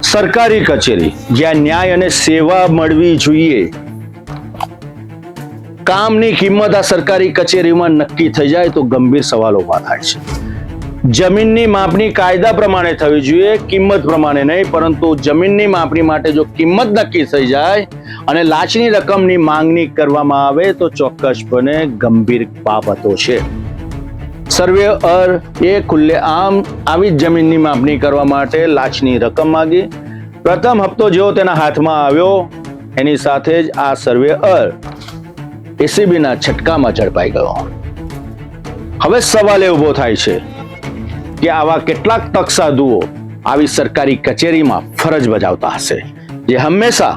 સરકારી કચેરી જ્યાં ન્યાય અને સેવા મળવી જોઈએ, કામની કિંમત આ સરકારી કચેરીમાં નક્કી થઈ જાય તો ગંભીર સવાલો ઉભા થાય છે. જમીનની માપણી કાયદા પ્રમાણે થવી જોઈએ, કિંમત પ્રમાણે નહીં. પરંતુ જમીનની માપણી માટે જો કિંમત નક્કી થઈ જાય અને લાંચની રકમની માંગણી કરવામાં આવે તો ચોક્કસપણે ગંભીર બાબતો છે. સર્વેયર એ ખુલ્લેઆમ આવી જમીનની માપણી કરવા માટે લાંચની રકમ માંગી. પ્રથમ હપ્તો જેવો તેના હાથમાં આવ્યો એની સાથે જ આ સર્વેયર એસીબીના છટકામાં ઝડપાઈ ગયો. હવે સવાલ એ ઉભો થાય છે કે આવા કેટલાક તક સાધુઓ આવી સરકારી કચેરીમાં ફરજ બજાવતા હશે, જે હંમેશા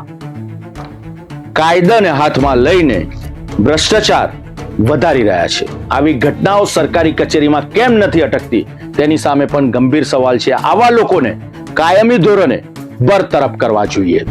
કાયદાને હાથમાં લઈને ભ્રષ્ટાચાર વધારી રહ્યા છે. આવી ઘટનાઓ સરકારી કચેરીમાં કેમ નથી અટકતી તેની સામે પણ ગંભીર સવાલ છે. આવા લોકોને કાયમી ધોરણે બરતરફ કરવા જોઈએ.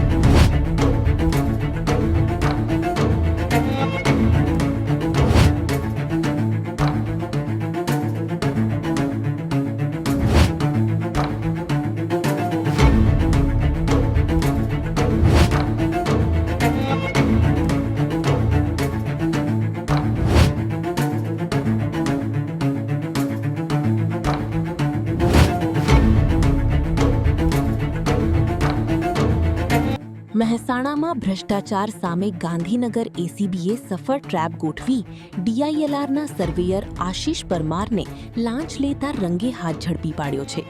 મહેસાણામાં ભ્રષ્ટાચાર સામે ગાંધીનગર એસીબીએ સફળ ટ્રેપ ગોઠવી ડીઆઈએલઆરના સર્વેયર આશિષ પરમારને લાંચ લેતા રંગે હાથ ઝડપી પાડ્યો છે.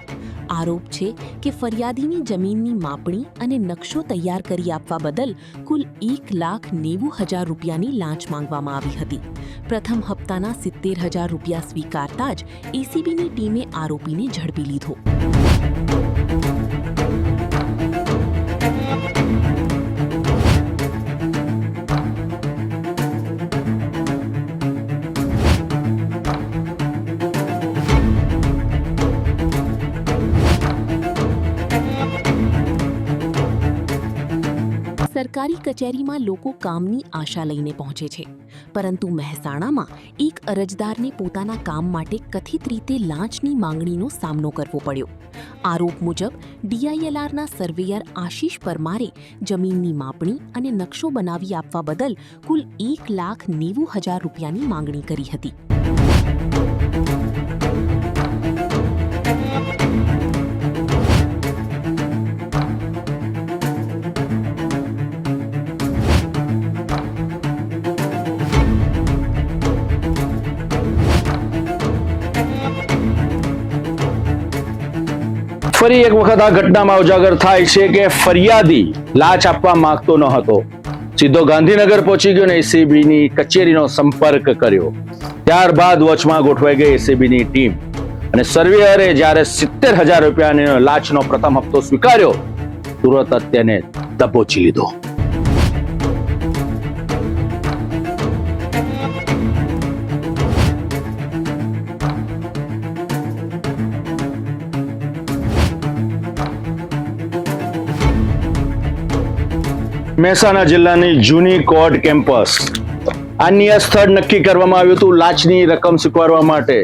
આરોપ છે કે ફરિયાદીની જમીનની માપણી અને નકશો તૈયાર કરી આપવા બદલ કુલ 1,90,000 રૂપિયાની લાંચ માંગવામાં આવી હતી. પ્રથમ હપ્તાના 70,000 રૂપિયા સ્વીકારતા જ એસીબીની ટીમે આરોપીને ઝડપી લીધો. સરકારી કચેરીમાં લોકો કામની આશા લઈને પહોંચે છે, પરંતુ મહેસાણામાં એક અરજદારને પોતાના કામ માટે કથિત રીતે લાંચની માંગણીનો સામનો કરવો પડ્યો. આરોપ મુજબ ડીઆઈએલઆરના સર્વેયર આશિષ પરમારે જમીનની માપણી અને નકશો બનાવી આપવા બદલ કુલ 1,90,000 રૂપિયાની માંગણી કરી હતી. ફરી એક વખત આ ઘટનામાં ઉજાગર થાય છે કે ફરિયાદી લાંચ આપવા માંગતો ન હતો. સીધો ગાંધીનગર પહોંચી ગયો અને એસીબીની કચેરીનો સંપર્ક કર્યો. ત્યારબાદ વોચમાં ગોઠવાઈ ગઈ એસીબીની ટીમ અને સર્વેયરે જ્યારે 70,000 રૂપિયાનો લાંચનો પ્રથમ હપ્તો સ્વીકાર્યો, તુરંત જ તેને દબોચી લીધો. મહેસાણા જિલ્લાની જૂની કોર્ટ કેમ્પસ અન્ય સ્થળ નક્કી કરવામાં આવ્યું હતું લાંચની રકમ સ્વીકારવા માટે.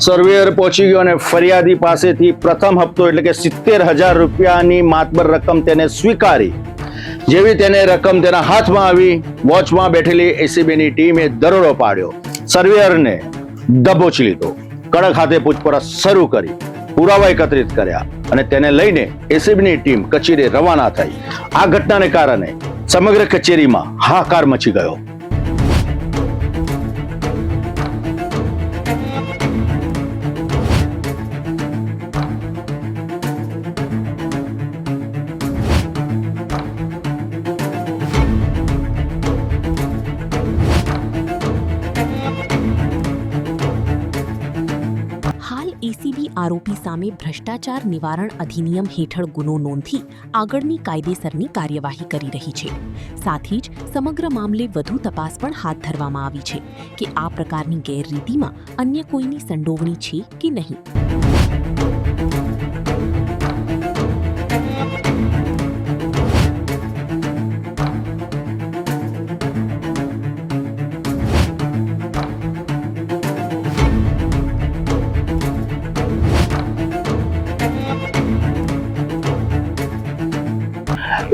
સર્વેયર પહોંચી ગયો અને ફરિયાદી પાસેથી પ્રથમ હપ્તો એટલે કે 70,000 રૂપિયાની માતબર રકમ તેને સ્વીકારી. જેવી તેને રકમ તેના હાથમાં આવી, વોચમાં બેઠેલી એસીબીની ટીમે દરોડો પાડ્યો, સર્વેયરને દબોચી લીધો, કડક હાથે પૂછપરછ શરૂ કરી, પુરાવા એકત્રિત કર્યા અને તેને લઈને એસીબીની ટીમ કચેરીએ રવાના થઈ. આ ઘટનાને કારણે સમગ્ર કચેરીમાં હાહાકાર મચી ગયો. એસીબી આરોપી સામે ભ્રષ્ટાચાર નિવારણ અધિનિયમ હેઠળ ગુનો નોંધી આગળની કાયદેસરની કાર્યવાહી કરી રહી છે. સાથે જ સમગ્ર મામલે વધુ તપાસ પણ હાથ ધરવામાં આવી છે કે આ પ્રકારની ગેરરીતિમાં અન્ય કોઈની સંડોવણી છે કે નહીં.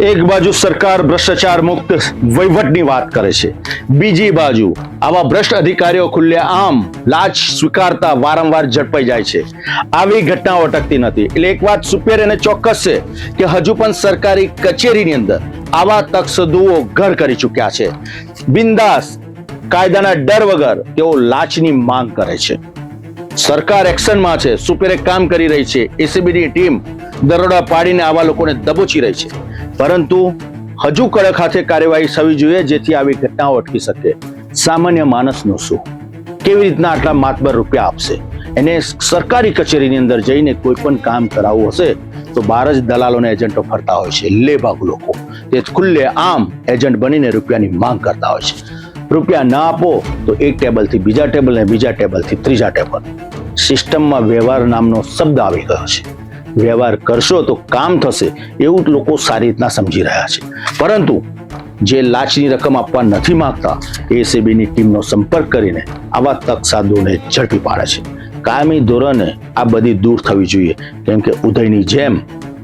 એક બાજુ સરકાર ભ્રષ્ટાચાર મુક્ત વહીવટની વાત કરે છે, બીજી બાજુ આવા ભ્રષ્ટ અધિકારીઓ ખુલ્લેઆમ લાંચ સ્વીકારતા વારંવાર ઝડપાઈ જાય છે. આવી ઘટનાઓ અટકતી નથી. એટલે એક વાત સુપેર અને ચોક્કસ છે કે હજુ પણ સરકારી કચેરીની અંદર આવા તકસદુઓ ઘર કરી ચૂક્યા છે. બિંદાસ કાયદાના ડર વગર તેઓ લાંચની માંગ કરે છે. સરકાર એક્શનમાં છે, સુપેરે કામ કરી રહી છે, એસીબીની ટીમ દરોડા પાડીને આવા લોકોને દબોચી રહી છે. પરંતુ હજુ કડક હાથે કાર્યવાહી થવી જોઈએ જેથી આવી ઘટનાઓ અટકી શકે. સામાન્ય માણસનું શું? કેવી રીતના આટલા માતબર રૂપિયા આપશે? એને સરકારી કચેરીની અંદર જઈને કોઈ પણ કામ કરાવવું હશે તો બહાર જ દલાલો ને એજન્ટો ફરતા હોય છે, લેભાગુ લોકો. તે ખુલ્લે આમ એજન્ટ બનીને રૂપિયાની માંગ કરતા હોય છે. રૂપિયા ના આપો તો એક ટેબલથી બીજા ટેબલ ને બીજા ટેબલથી ત્રીજા ટેબલ. સિસ્ટમમાં વ્યવહાર નામનો શબ્દ આવી ગયો છે. વ્યવહાર કરશો તો કામ થશે એવું લોકો સારી રીતના સમજી રહ્યા છે. પરંતુ જે લાંચની રકમ આપવા નથી માંગતા એસીબીની ટીમનો સંપર્ક કરીને આવા તકસાદોને ઝડપી પાડે છે. કાયમી ધોરણે આ બધી દૂર થવી જોઈએ, કેમ કે ઉદયની જેમ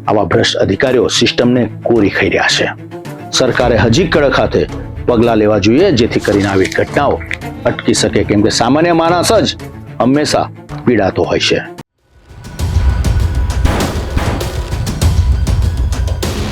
આવા ભ્રષ્ટ અધિકારીઓ સિસ્ટમને કોરી ખાઈ રહ્યા છે. સરકારે હજી કડક હાથે પગલાં લેવા જોઈએ જેથી કરીને આવી ઘટનાઓ અટકી શકે, કેમ કે સામાન્ય માણસ જ હંમેશા પીડાતો હોય છે.